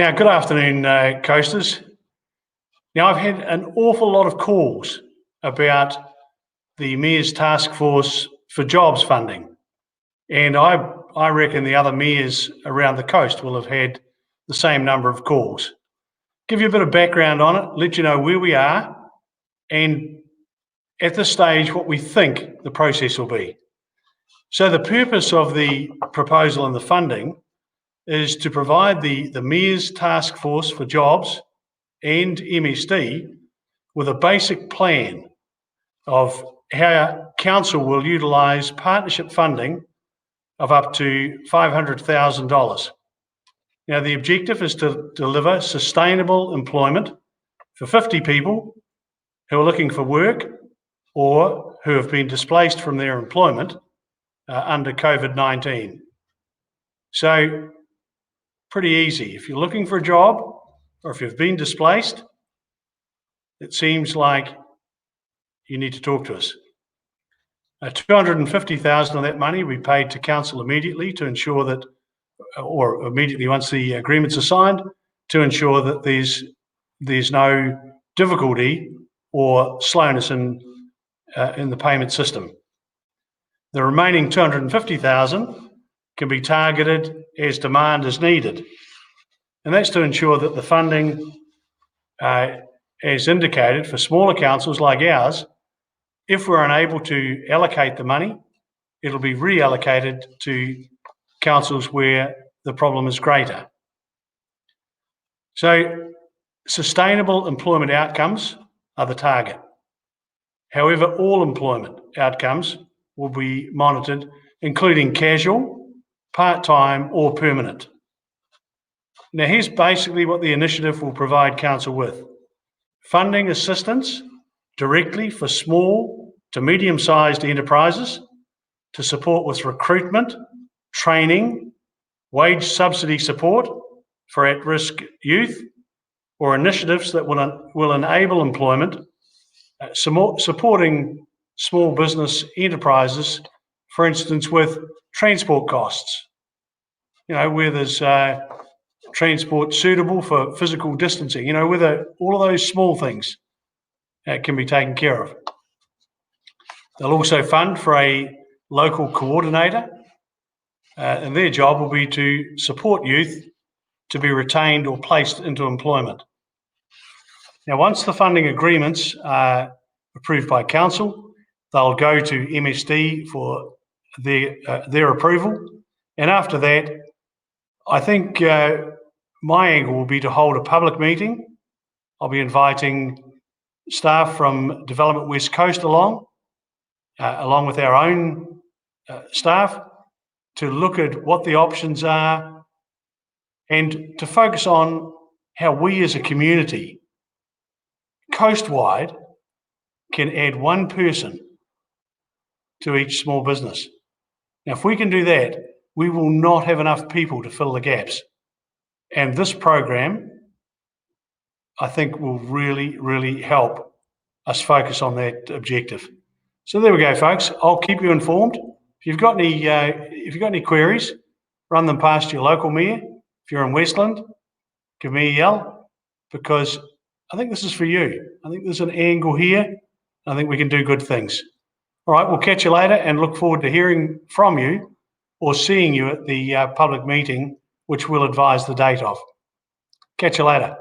Now, good afternoon, coasters. Now, I've had an awful lot of calls about the Mayor's Task Force for Jobs funding, and I reckon the other mayors around the coast will have had the same number of calls. Give you a bit of background on it, let you know where we are, and at this stage, what we think the process will be. So the purpose of the proposal and the funding is to provide the Mayor's Task Force for Jobs and MSD with a basic plan of how council will utilise partnership funding of up to $500,000. Now, the objective is to deliver sustainable employment for 50 people who are looking for work or who have been displaced from their employment under COVID-19. So, pretty easy. If you're looking for a job or if you've been displaced, it seems like you need to talk to us. $250,000 of that money we paid to council immediately to ensure that, or immediately once the agreements are signed, to ensure that there's no difficulty or slowness in the payment system. The remaining $250,000 can be targeted as demand is needed. And that's to ensure that the funding, as indicated for smaller councils like ours, if we're unable to allocate the money, it'll be reallocated to councils where the problem is greater. So sustainable employment outcomes are the target. However, all employment outcomes will be monitored, including casual, part-time or permanent. Now, here's basically what the initiative will provide council with. Funding assistance directly for small to medium-sized enterprises to support with recruitment, training, wage subsidy support for at-risk youth, or initiatives that will enable employment, supporting small business enterprises, for instance, with transport costs, where there's transport suitable for physical distancing, whether all of those small things can be taken care of. They'll also fund for a local coordinator, and their job will be to support youth to be retained or placed into employment. Now, once the funding agreements are approved by council, they'll go to MSD for their approval, and after that, I think my angle will be to hold a public meeting. I'll be inviting staff from Development West Coast along with our own staff to look at what the options are and to focus on how we as a community, coastwide, can add one person to each small business. Now, if we can do that, we will not have enough people to fill the gaps. And this program, I think, will really, really help us focus on that objective. So there we go, folks. I'll keep you informed. If you've got any queries, run them past your local mayor. If you're in Westland, give me a yell, because I think this is for you. I think there's an angle here. I think we can do good things. All right, we'll catch you later and look forward to hearing from you or seeing you at the public meeting, which we'll advise the date of. Catch you later.